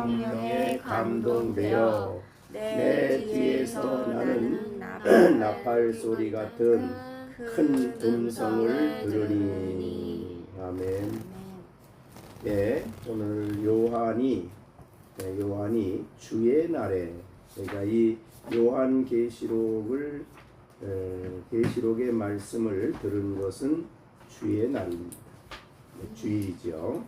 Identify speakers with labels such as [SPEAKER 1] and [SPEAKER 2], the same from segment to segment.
[SPEAKER 1] 성령에 감동되어 내 뒤에서 나는 나팔 소리 같은 큰 음성을 들으니. 아멘. 네, 오늘 요한이 주의 날에, 그러니까 이 요한 계시록의 말씀을 들은 것은 주의 날입니다. 주일이죠.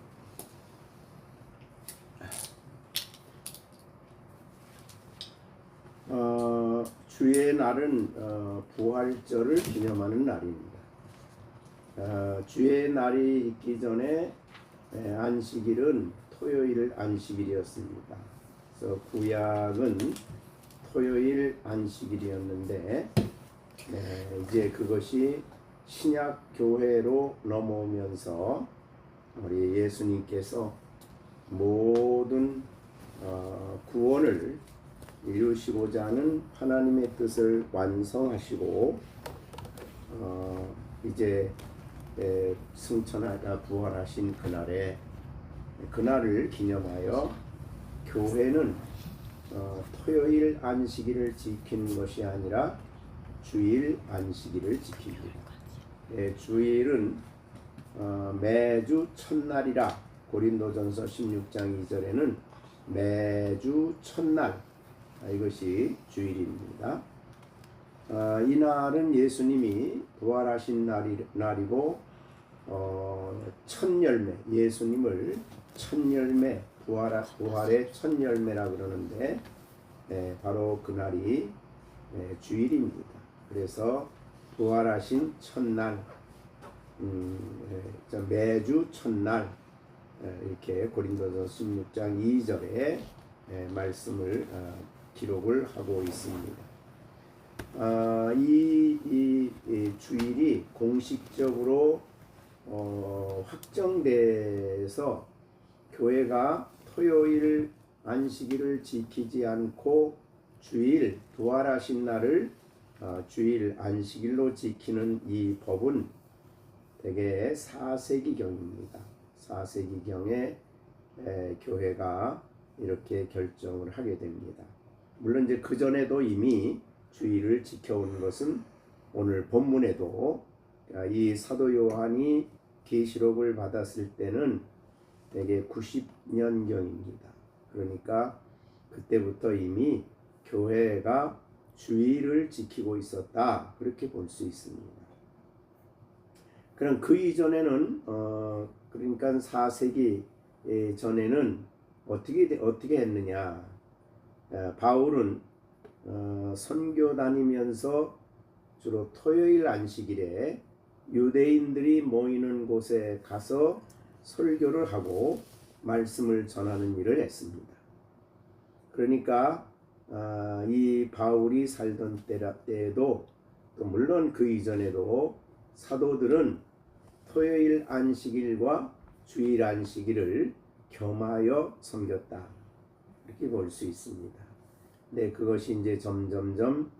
[SPEAKER 1] 주의 날은 부활절을 기념하는 날입니다. 주의 날이 있기 전에 안식일은 토요일 안식일이었습니다. 그래서 구약은 토요일 안식일이었는데 이제 그것이 신약 교회로 넘어오면서 우리 예수님께서 모든 구원을 이루시고자 하는 하나님의 뜻을 완성하시고 이제 승천하다 부활하신 그날을 기념하여 교회는 토요일 안식일을 지키는 것이 아니라 주일 안식일을 지킵니다. 주일은 매주 첫날이라 고린도전서 16장 2절에는 매주 첫날, 이것이 주일입니다. 이 날은 예수님이 부활하신 날이고 첫 열매, 예수님을 첫 열매, 부활의 첫 열매라 그러는데 바로 그 날이 주일입니다. 그래서 부활하신 첫날, 매주 첫날, 이렇게 고린도서 16장 2절에 말씀을 기록을 하고 있습니다. 이 주일이 공식적으로 확정돼서 교회가 토요일 안식일을 지키지 않고 주일 부활하신 날을 주일 안식일로 지키는 이 법은 대개 4세기경입니다. 4세기경에 교회가 이렇게 결정을 하게 됩니다. 물론 이제 그 전에도 이미 주일을 지켜온 것은 오늘 본문에도 이 사도 요한이 계시록을 받았을 때는 대개 90년경입니다. 그러니까 그때부터 이미 교회가 주일을 지키고 있었다, 그렇게 볼 수 있습니다. 그럼 그 이전에는 그러니까 4세기 전에는 어떻게 했느냐? 바울은 선교 다니면서 주로 토요일 안식일에 유대인들이 모이는 곳에 가서 설교를 하고 말씀을 전하는 일을 했습니다. 그러니까 이 바울이 살던 때에도 또 물론 그 이전에도 사도들은 토요일 안식일과 주일 안식일을 겸하여 섬겼다, 이렇게 볼 수 있습니다. 네, 그것이 이제 점점점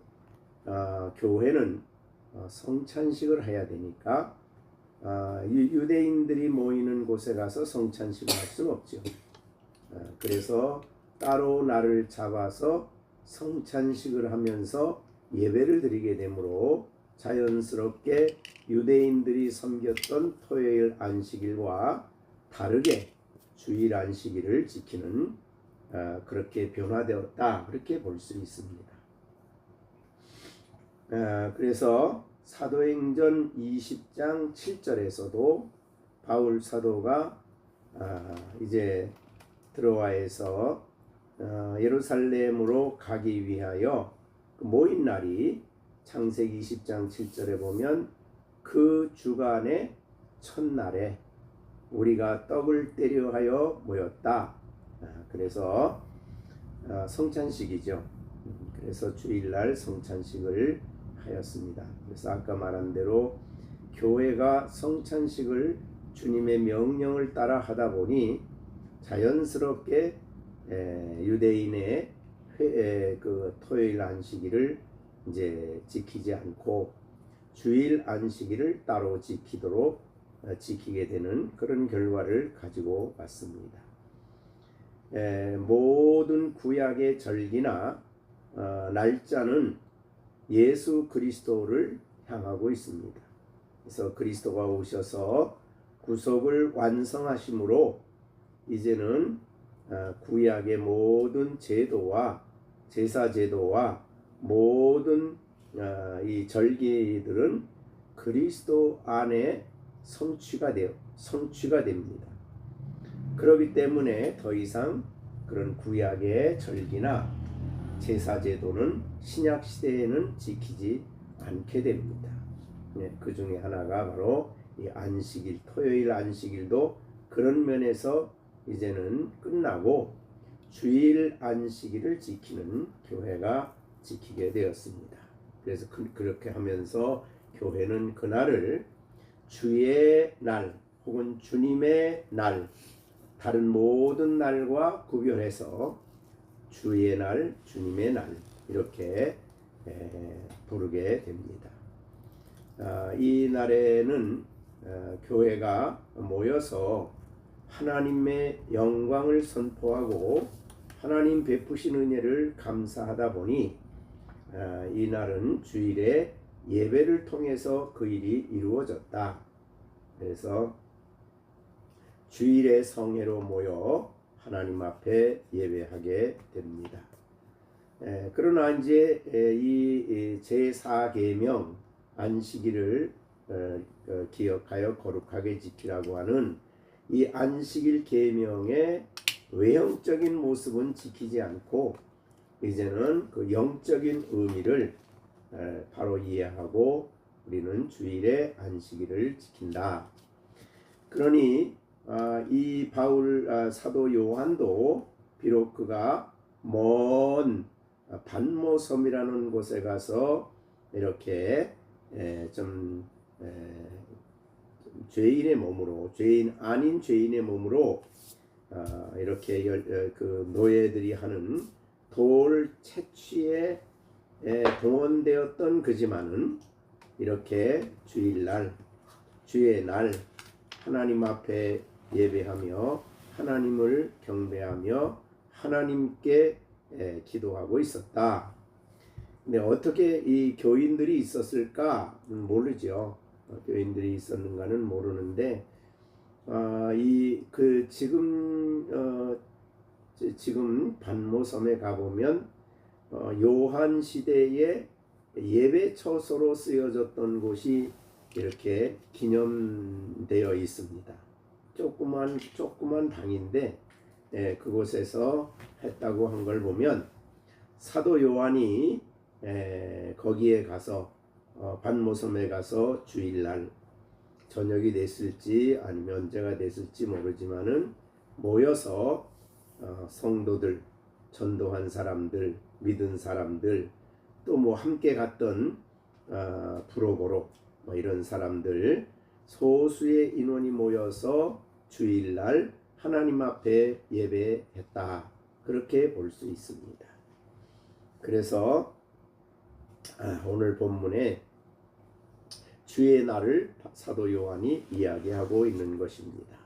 [SPEAKER 1] 교회는 성찬식을 해야 되니까 유대인들이 모이는 곳에 가서 성찬식을 할 수는 없죠. 그래서 따로 날을 잡아서 성찬식을 하면서 예배를 드리게 되므로 자연스럽게 유대인들이 섬겼던 토요일 안식일과 다르게 주일 안식일을 지키는 그렇게 변화되었다, 그렇게 볼 수 있습니다. 그래서 사도행전 20장 7절에서도 바울 사도가 이제 드로아에서 예루살렘으로 가기 위하여 모인 날이 창세기 20장 7절에 보면 그 주간의 첫날에 우리가 떡을 떼려 하여 모였다. 그래서 성찬식이죠. 그래서 주일날 성찬식을 하였습니다. 그래서 아까 말한 대로 교회가 성찬식을 주님의 명령을 따라 하다 보니 자연스럽게 유대인의 그 토요일 안식일을 이제 지키지 않고 주일 안식일을 따로 지키게 되는 그런 결과를 가지고 왔습니다. 모든 구약의 절기나 날짜는 예수 그리스도를 향하고 있습니다. 그래서 그리스도가 오셔서 구속을 완성하심으로 이제는 구약의 모든 제도와 제사 제도와 모든 이 절기들은 그리스도 안에 성취가 됩니다. 그렇기 때문에 더 이상 그런 구약의 절기나 제사 제도는 신약 시대에는 지키지 않게 됩니다. 그 중에 하나가 바로 이 안식일, 토요일 안식일도 그런 면에서 이제는 끝나고 주일 안식일을 지키는 교회가 지키게 되었습니다. 그래서 그렇게 하면서 교회는 그날을 주의 날 혹은 주님의 날, 다른 모든 날과 구별해서 주의 날, 주님의 날 이렇게 부르게 됩니다. 이 날에는 교회가 모여서 하나님의 영광을 선포하고 하나님 베푸신 은혜를 감사하다 보니 이 날은 주일에 예배를 통해서 그 일이 이루어졌다. 그래서 주일에 성회로 모여 하나님 앞에 예배하게 됩니다. 그러나 이제 이 제4계명 안식일을 기억하여 거룩하게 지키라고 하는 이 안식일 계명의 외형적인 모습은 지키지 않고 이제는 그 영적인 의미를 바로 이해하고 우리는 주일에 안식일을 지킨다. 그러니 이 사도 요한도 비록 그가 먼 반모섬이라는 곳에 가서 이렇게 좀 죄인의 몸으로, 죄인 아닌 죄인의 몸으로 이렇게 그 노예들이 하는 돌 채취에 동원되었던 그지만은 이렇게 주일날, 주의 날 하나님 앞에 예배하며 하나님을 경배하며 하나님께 기도하고 있었다. 근데 어떻게 이 교인들이 있었을까 모르죠. 교인들이 있었는가는 모르는데 지금 반모섬에 가보면 요한 시대의 예배 처소로 쓰여졌던 곳이 이렇게 기념되어 있습니다. 조그만 방인데 그곳에서 했다고 한 걸 보면 사도 요한이 거기에 가서 반모섬에 가서 주일날 저녁이 됐을지 아니면 언제가 됐을지 모르지만은 모여서 성도들, 전도한 사람들, 믿은 사람들, 또 뭐 함께 갔던 부로보로 뭐 이런 사람들 소수의 인원이 모여서 주일날 하나님 앞에 예배했다. 그렇게 볼 수 있습니다. 그래서 오늘 본문에 주의 날을 사도 요한이 이야기하고 있는 것입니다.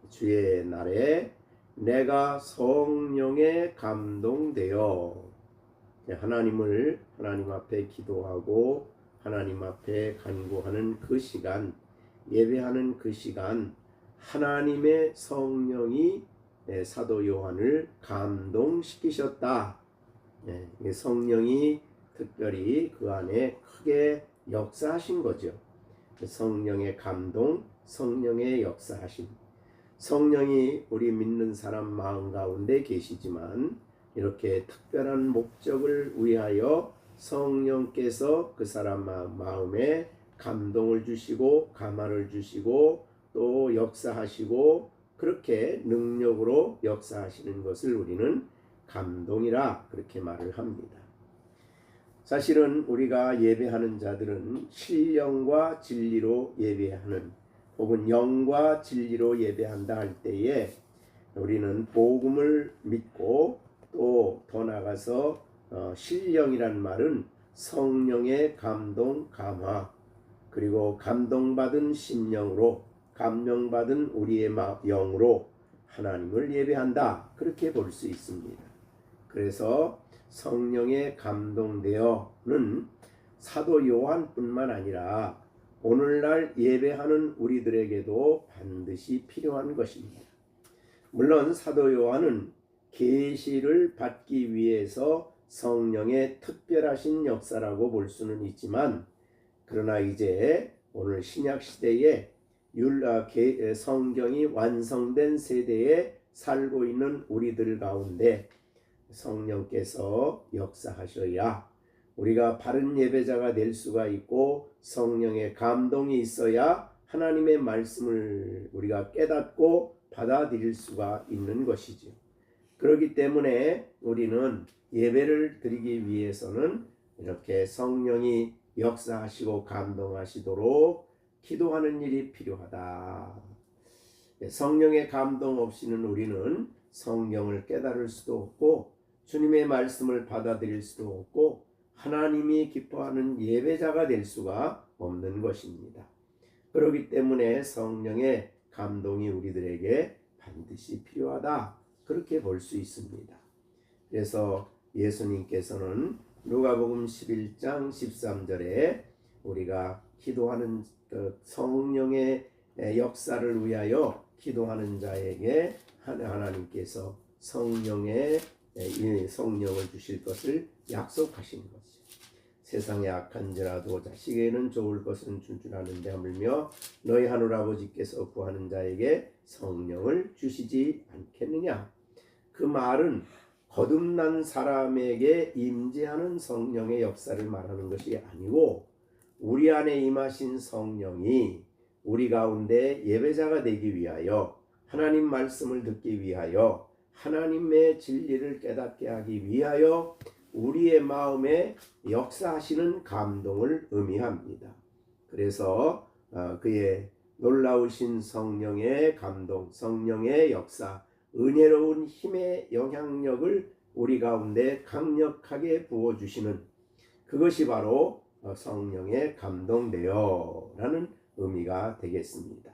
[SPEAKER 1] 주의 날에 내가 성령에 감동되어 하나님 앞에 기도하고 하나님 앞에 간구하는 그 시간, 예배하는 그 시간, 하나님의 성령이 사도 요한을 감동시키셨다. 성령이 특별히 그 안에 크게 역사하신 거죠. 성령의 감동, 성령의 역사하심. 성령이 우리 믿는 사람 마음 가운데 계시지만 이렇게 특별한 목적을 위하여 성령께서 그 사람 마음에 감동을 주시고 감화를 주시고 또 역사하시고 그렇게 능력으로 역사하시는 것을 우리는 감동이라 그렇게 말을 합니다. 사실은 우리가 예배하는 자들은 신령과 진리로 예배하는 혹은 영과 진리로 예배한다 할 때에 우리는 복음을 믿고 또 더 나아가서 신령이란 말은 성령의 감동, 감화 그리고 감동받은 심령으로 감명받은 우리의 영으로 하나님을 예배한다. 그렇게 볼 수 있습니다. 그래서 성령에 감동되어는 사도 요한뿐만 아니라 오늘날 예배하는 우리들에게도 반드시 필요한 것입니다. 물론 사도 요한은 계시를 받기 위해서 성령의 특별하신 역사라고 볼 수는 있지만, 그러나 이제 오늘 신약 시대에 성경이 완성된 세대에 살고 있는 우리들 가운데 성령께서 역사하셔야 우리가 바른 예배자가 될 수가 있고, 성령의 감동이 있어야 하나님의 말씀을 우리가 깨닫고 받아들일 수가 있는 것이죠. 그렇기 때문에 우리는 예배를 드리기 위해서는 이렇게 성령이 역사하시고 감동하시도록 기도하는 일이 필요하다. 성령의 감동 없이는 우리는 성경을 깨달을 수도 없고 주님의 말씀을 받아들일 수도 없고 하나님이 기뻐하는 예배자가 될 수가 없는 것입니다. 그렇기 때문에 성령의 감동이 우리들에게 반드시 필요하다. 그렇게 볼 수 있습니다. 그래서 예수님께서는 누가복음 11장 13절에 우리가 기도하는 성령의 역사를 위하여 기도하는 자에게 하나님께서 성령을 주실 것을 약속하신 것이죠. 세상에 악한지라도 자식에게는 좋을 것은 줄 줄 아는데 하물며 너희 하늘 아버지께서 구하는 자에게 성령을 주시지 않겠느냐. 그 말은 거듭난 사람에게 임재하는 성령의 역사를 말하는 것이 아니고, 우리 안에 임하신 성령이 우리 가운데 예배자가 되기 위하여, 하나님 말씀을 듣기 위하여, 하나님의 진리를 깨닫게 하기 위하여 우리의 마음에 역사하시는 감동을 의미합니다. 그래서 그의 놀라우신 성령의 감동, 성령의 역사, 은혜로운 힘의 영향력을 우리 가운데 강력하게 부어주시는 그것이 바로 성령의 감동되어라는 의미가 되겠습니다.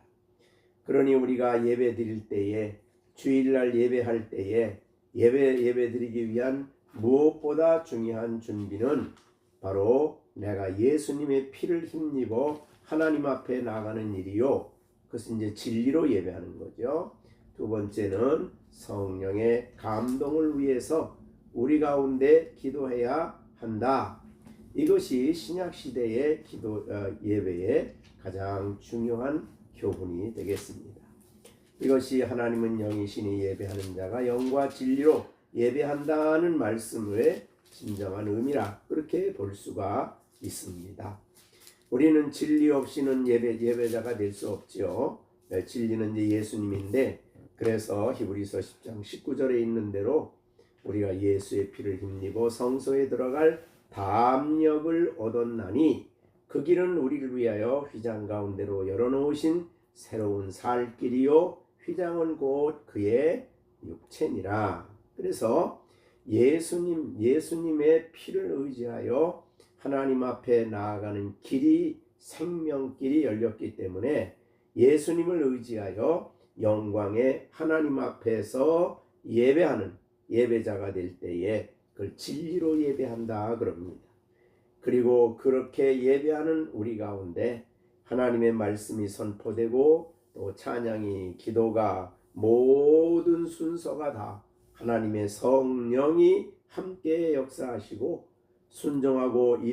[SPEAKER 1] 그러니 우리가 예배 드릴 때에, 주일날 예배할 때에 예배 드리기 위한 무엇보다 중요한 준비는 바로 내가 예수님의 피를 힘입어 하나님 앞에 나가는 일이요. 그것은 이제 진리로 예배하는 거죠. 두 번째는 성령의 감동을 위해서 우리 가운데 기도해야 한다. 이것이 신약 시대의 예배의 가장 중요한 교훈이 되겠습니다. 이것이 하나님은 영이시니 예배하는 자가 영과 진리로 예배한다는 말씀의 진정한 의미라, 그렇게 볼 수가 있습니다. 우리는 진리 없이는 예배자가 될 수 없지요. 진리는 이제 예수님인데, 그래서 히브리서 10장 19절에 있는 대로 우리가 예수의 피를 힘입어 성소에 들어갈 담력을 얻었나니 그 길은 우리를 위하여 휘장 가운데로 열어놓으신 새로운 살 길이요 휘장은 곧 그의 육체니라. 그래서 예수님의 피를 의지하여 하나님 앞에 나아가는 길이, 생명길이 열렸기 때문에 예수님을 의지하여 영광의 하나님 앞에서 예배하는 예배자가 될 때에 그걸 진리로 예배한다 그럽니다. 그리고 그렇게 예배하는 우리 가운데 하나님의 말씀이 선포되고 또 찬양이, 기도가, 모든 순서가 다 하나님의 성령이 함께 역사하시고 순종하는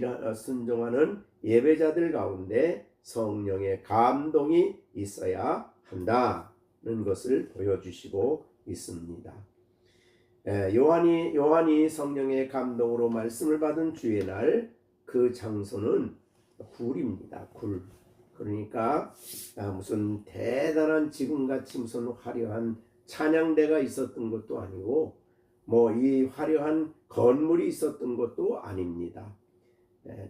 [SPEAKER 1] 예배자들 가운데 성령의 감동이 있어야 한다는 것을 보여주시고 있습니다. 요한이 성령의 감동으로 말씀을 받은 주의 날, 그 장소는 굴입니다. 굴. 그러니까 무슨 대단한 지금같이 무슨 화려한 찬양대가 있었던 것도 아니고 이 화려한 건물이 있었던 것도 아닙니다.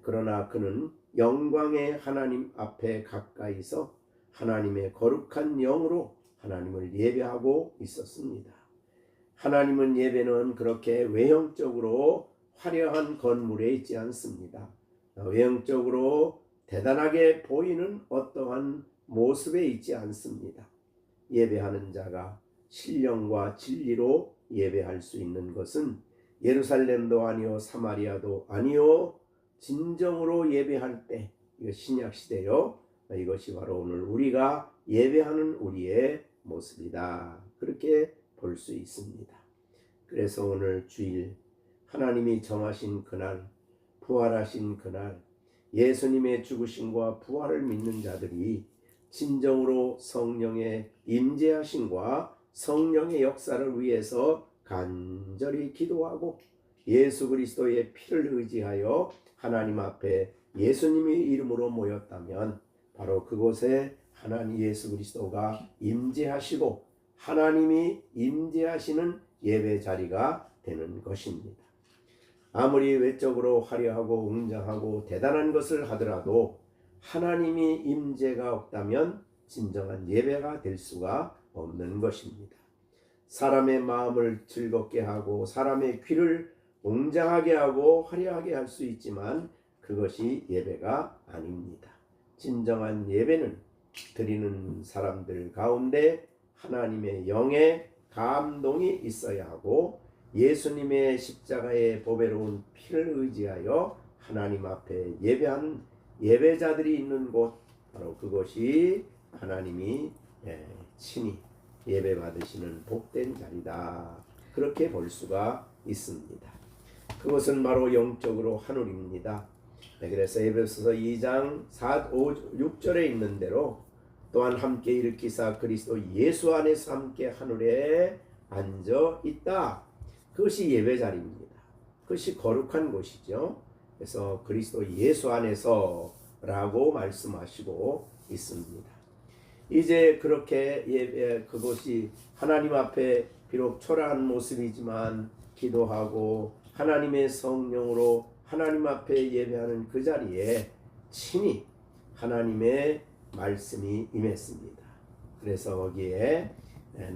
[SPEAKER 1] 그러나 그는 영광의 하나님 앞에 가까이서 하나님의 거룩한 영으로 하나님을 예배하고 있었습니다. 하나님은 예배는 그렇게 외형적으로 화려한 건물에 있지 않습니다. 외형적으로 대단하게 보이는 어떠한 모습에 있지 않습니다. 예배하는 자가 신령과 진리로 예배할 수 있는 것은 예루살렘도 아니요 사마리아도 아니요 진정으로 예배할 때, 이거 신약 시대요. 이것이 바로 오늘 우리가 예배하는 우리의 모습이다. 그렇게 볼 수 있습니다. 그래서 오늘 주일 하나님이 정하신 그날, 부활하신 그날, 예수님의 죽으심과 부활을 믿는 자들이 진정으로 성령의 임재하심과 성령의 역사를 위해서 간절히 기도하고 예수 그리스도의 피를 의지하여 하나님 앞에 예수님의 이름으로 모였다면 바로 그곳에 하나님 예수 그리스도가 임재하시고 하나님이 임재하시는 예배 자리가 되는 것입니다. 아무리 외적으로 화려하고 웅장하고 대단한 것을 하더라도 하나님이 임재가 없다면 진정한 예배가 될 수가 없는 것입니다. 사람의 마음을 즐겁게 하고 사람의 귀를 웅장하게 하고 화려하게 할 수 있지만 그것이 예배가 아닙니다. 진정한 예배는 드리는 사람들 가운데 하나님의 영의 감동이 있어야 하고 예수님의 십자가의 보배로운 피를 의지하여 하나님 앞에 예배하는 예배자들이 있는 곳, 바로 그것이 하나님이 친히 예배 받으시는 복된 자리다. 그렇게 볼 수가 있습니다. 그것은 바로 영적으로 하늘입니다. 그래서 에베소서 2장 4, 5, 6절에 있는 대로 또한 함께 일으키사 그리스도 예수 안에서 함께 하늘에 앉아 있다. 그것이 예배 자리입니다. 그것이 거룩한 곳이죠. 그래서 그리스도 예수 안에서 라고 말씀하시고 있습니다. 이제 그렇게 그것이 하나님 앞에 비록 초라한 모습이지만 기도하고 하나님의 성령으로 하나님 앞에 예배하는 그 자리에 친히 하나님의 말씀이 임했습니다. 그래서 거기에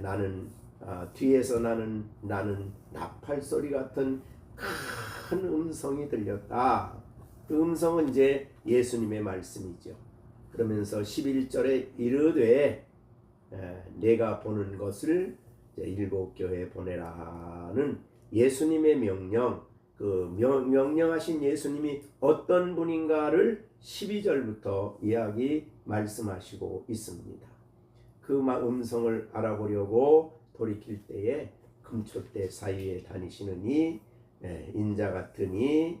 [SPEAKER 1] 나는 뒤에서 나는 나팔 소리 같은 큰 음성이 들렸다. 그 음성은 이제 예수님의 말씀이죠. 그러면서 11절에 이르되 내가 보는 것을 일곱 교회에 보내라는 예수님의 명령, 그 명령하신 예수님이 어떤 분인가를 12절부터 말씀하시고 있습니다. 그 음성을 알아보려고 돌이킬 때에 금초대 사이에 다니시느니 인자 같으니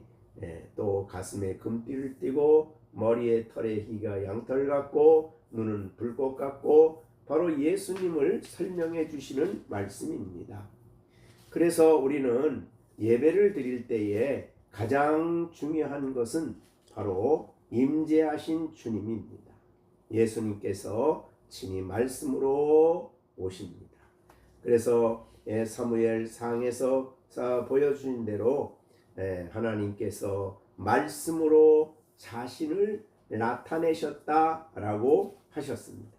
[SPEAKER 1] 또 가슴에 금띠를 띠고 머리에 털에 희가 양털 같고 눈은 불꽃 같고 바로 예수님을 설명해 주시는 말씀입니다. 그래서 우리는 예배를 드릴 때에 가장 중요한 것은 바로 임재하신 주님입니다. 예수님께서 친히 말씀으로 오십니다. 그래서 사무엘 상에서 보여주신 대로 하나님께서 말씀으로 자신을 나타내셨다라고 하셨습니다.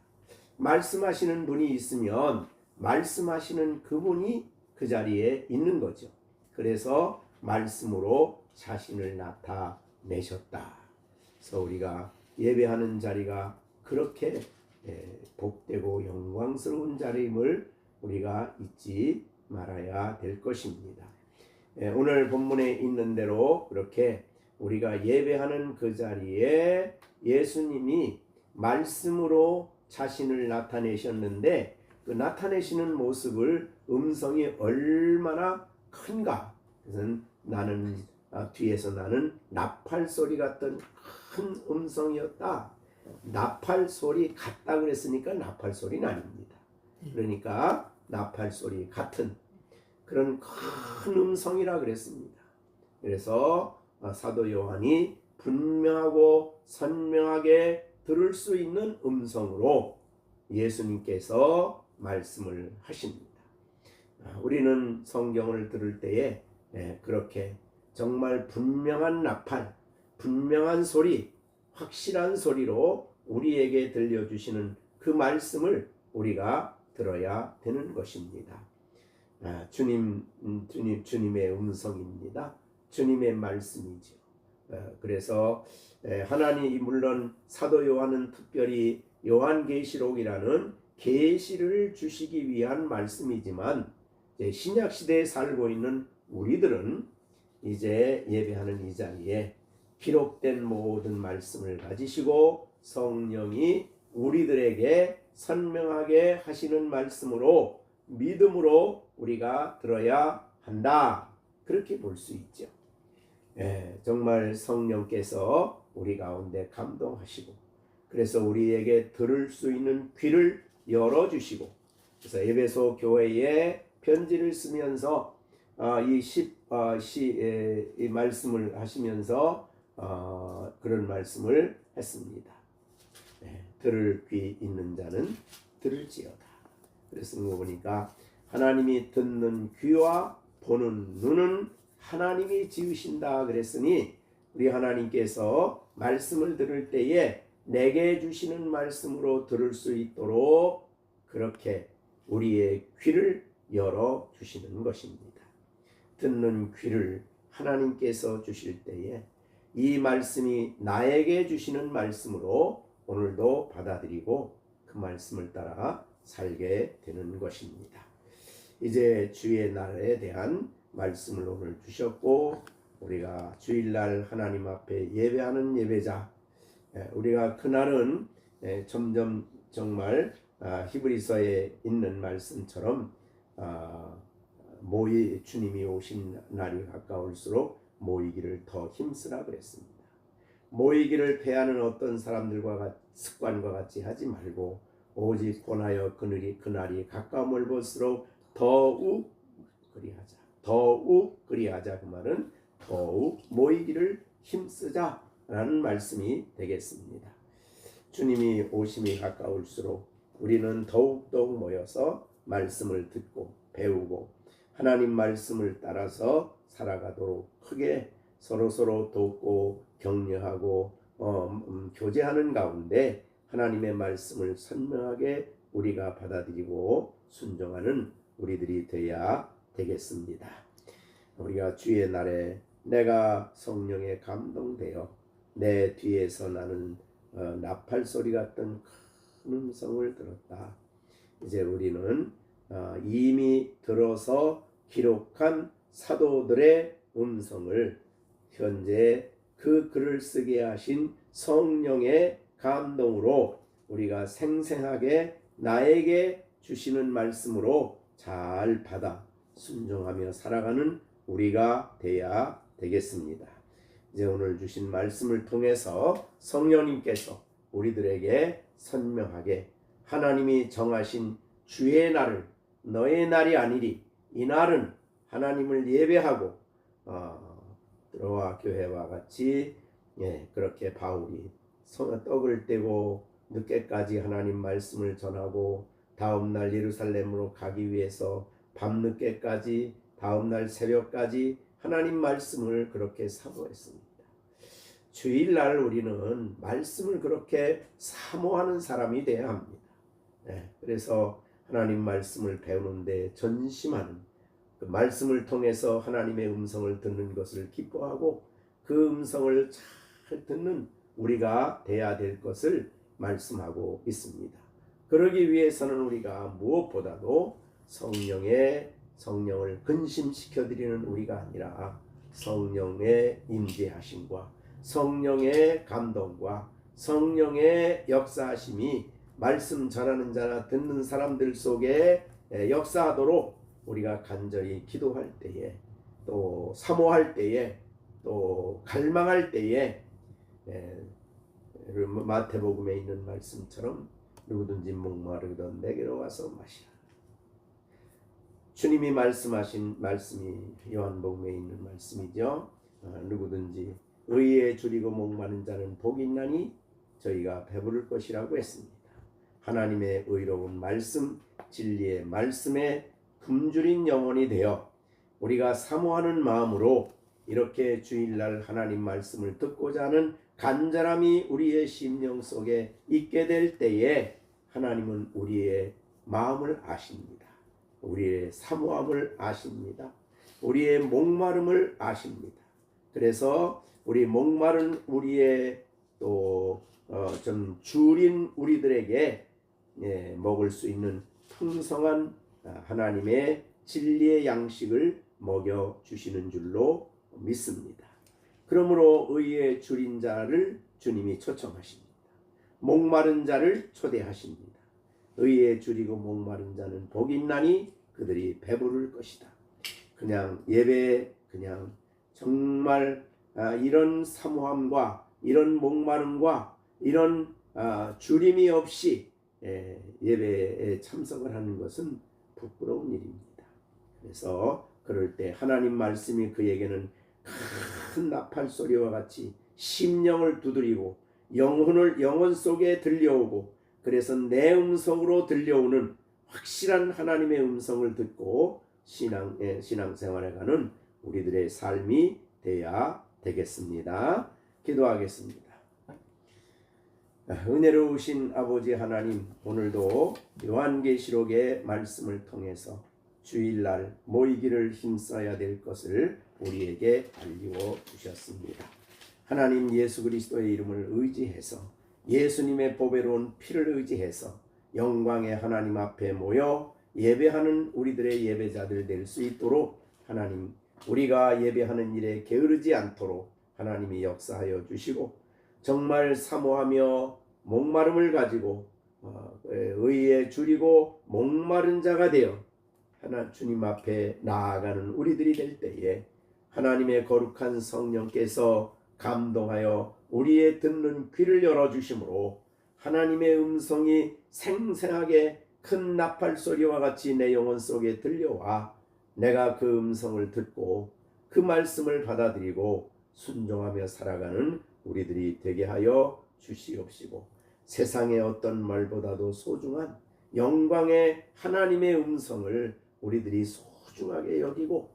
[SPEAKER 1] 말씀하시는 분이 있으면 말씀하시는 그분이 그 자리에 있는 거죠. 그래서 말씀으로 자신을 나타내셨다. 그래서 우리가 예배하는 자리가 그렇게 복되고 영광스러운 자리임을 우리가 잊지 말아야 될 것입니다. 오늘 본문에 있는 대로 그렇게 우리가 예배하는 그 자리에 예수님이 말씀으로 자신을 나타내셨는데 그 나타내시는 모습을 음성이 얼마나 큰가. 그래서 뒤에서 나는 나팔 소리 같던 큰 음성이었다. 나팔 소리 같다 그랬으니까 나팔 소리는 아닙니다. 그러니까 나팔 소리 같은 그런 큰 음성이라 그랬습니다. 그래서 사도 요한이 분명하고 선명하게 들을 수 있는 음성으로 예수님께서 말씀을 하십니다. 우리는 성경을 들을 때에 그렇게 정말 분명한 나팔, 분명한 소리, 확실한 소리로 우리에게 들려주시는 그 말씀을 우리가 들어야 되는 것입니다. 주님의 음성입니다. 주님의 말씀이죠. 그래서 하나님 물론 사도 요한은 특별히 요한계시록이라는 계시를 주시기 위한 말씀이지만 신약 시대에 살고 있는 우리들은 이제 예배하는 이 자리에 기록된 모든 말씀을 가지시고 성령이 우리들에게 선명하게 하시는 말씀으로 믿음으로 우리가 들어야 한다. 그렇게 볼 수 있죠. 정말 성령께서 우리 가운데 감동하시고 그래서 우리에게 들을 수 있는 귀를 열어주시고 그래서 에베소 교회에 편지를 쓰면서 이 말씀을 하시면서 그런 말씀을 했습니다. 들을 귀 있는 자는 들을지어다. 그래서 보니까 하나님이 듣는 귀와 보는 눈은 하나님이 지으신다 그랬으니 우리 하나님께서 말씀을 들을 때에 내게 주시는 말씀으로 들을 수 있도록 그렇게 우리의 귀를 열어 주시는 것입니다. 듣는 귀를 하나님께서 주실 때에 이 말씀이 나에게 주시는 말씀으로 오늘도 받아들이고 그 말씀을 따라 살게 되는 것입니다. 이제 주의 날에 대한 말씀을 오늘 주셨고 우리가 주일날 하나님 앞에 예배하는 예배자 우리가 그날은 점점 정말 히브리서에 있는 말씀처럼 주님이 오신 날이 가까울수록 모이기를 더 힘쓰라 그랬습니다. 모이기를 패하는 어떤 사람들과 습관과 같이 하지 말고 오직 권하여 그날이 가까움을 볼수록 더욱 그리하자. 더욱 그리하자. 그 말은 더욱 모이기를 힘쓰자라는 말씀이 되겠습니다. 주님이 오심이 가까울수록 우리는 더욱더욱 모여서 말씀을 듣고 배우고 하나님 말씀을 따라서 살아가도록 크게 서로서로 돕고 격려하고 교제하는 가운데 하나님의 말씀을 선명하게 우리가 받아들이고 순종하는 우리들이 되어야 되겠습니다. 우리가 주의 날에 내가 성령에 감동되어 내 뒤에서 나는 나팔 소리 같은 큰 음성을 들었다. 이제 우리는 이미 들어서 기록한 사도들의 음성을 현재 그 글을 쓰게 하신 성령의 감동으로 우리가 생생하게 나에게 주시는 말씀으로 잘 받아 순종하며 살아가는 우리가 되어야 되겠습니다. 이제 오늘 주신 말씀을 통해서 성령님께서 우리들에게 선명하게 하나님이 정하신 주의 날을 너의 날이 아니리 이 날은 하나님을 예배하고 들어와 교회와 같이 그렇게 바울이 떡을 떼고 늦게까지 하나님 말씀을 전하고 다음날 예루살렘으로 가기 위해서 밤늦게까지 다음날 새벽까지 하나님 말씀을 그렇게 사모했습니다. 주일날 우리는 말씀을 그렇게 사모하는 사람이 되어야 합니다. 그래서 하나님 말씀을 배우는데 전심하는 그 말씀을 통해서 하나님의 음성을 듣는 것을 기뻐하고 그 음성을 잘 듣는 우리가 되어야 될 것을 말씀하고 있습니다. 그러기 위해서는 우리가 무엇보다도 성령을 근심시켜드리는 우리가 아니라 성령의 임재하심과 성령의 감동과 성령의 역사하심이 말씀 전하는 자나 듣는 사람들 속에 역사하도록 우리가 간절히 기도할 때에 또 사모할 때에 또 갈망할 때에 마태복음에 있는 말씀처럼 누구든지 목마르거든 내게로 와서 마시라. 주님이 말씀하신 말씀이 요한복음에 있는 말씀이죠. 누구든지 의에 줄이고 목마른 자는 복이 있나니 저희가 배부를 것이라고 했습니다. 하나님의 의로운 말씀, 진리의 말씀에 굶주린 영혼이 되어 우리가 사모하는 마음으로 이렇게 주일날 하나님 말씀을 듣고자 하는 간절함이 우리의 심령 속에 있게 될 때에 하나님은 우리의 마음을 아십니다. 우리의 사모함을 아십니다. 우리의 목마름을 아십니다. 그래서 우리 목마른 우리의 좀 줄인 우리들에게 먹을 수 있는 풍성한 하나님의 진리의 양식을 먹여 주시는 줄로 믿습니다. 그러므로 의에 줄인 자를 주님이 초청하십니다. 목마른 자를 초대하십니다. 의에 줄이고 목마른 자는 복이 있나니 그들이 배부를 것이다. 그냥 예배, 그냥 정말 이런 사모함과 이런 목마름과 이런 줄임이 없이 예배에 참석을 하는 것은 부끄러운 일입니다. 그래서 그럴 때 하나님 말씀이 그에게는 큰 나팔 소리와 같이 심령을 두드리고 영혼 속에 들려오고, 그래서 내 음성으로 들려오는 확실한 하나님의 음성을 듣고 신앙생활에 가는 우리들의 삶이 되어야 되겠습니다. 기도하겠습니다. 은혜로우신 아버지 하나님, 오늘도 요한계시록의 말씀을 통해서 주일날 모이기를 힘써야 될 것을 우리에게 알려 주셨습니다. 하나님, 예수 그리스도의 이름을 의지해서 예수님의 보배로운 피를 의지해서 영광의 하나님 앞에 모여 예배하는 우리들의 예배자들 될 수 있도록 하나님, 우리가 예배하는 일에 게으르지 않도록 하나님이 역사하여 주시고, 정말 사모하며 목마름을 가지고 의에 줄이고 목마른 자가 되어 주님 앞에 나아가는 우리들이 될 때에 하나님의 거룩한 성령께서 감동하여 우리의 듣는 귀를 열어주심으로 하나님의 음성이 생생하게 큰 나팔 소리와 같이 내 영혼 속에 들려와 내가 그 음성을 듣고 그 말씀을 받아들이고 순종하며 살아가는 우리들이 되게 하여 주시옵시고, 세상의 어떤 말보다도 소중한 영광의 하나님의 음성을 우리들이 소중하게 여기고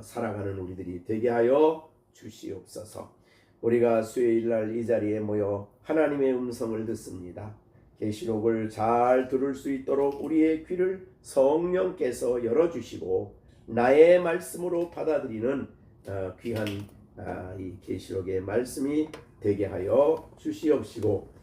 [SPEAKER 1] 살아가는 우리들이 되게 하여 주시옵소서. 우리가 수요일날 이 자리에 모여 하나님의 음성을 듣습니다. 계시록을 잘 들을 수 있도록 우리의 귀를 성령께서 열어주시고 나의 말씀으로 받아들이는 귀한 이 계시록의 말씀이 되게 하여 주시옵시고,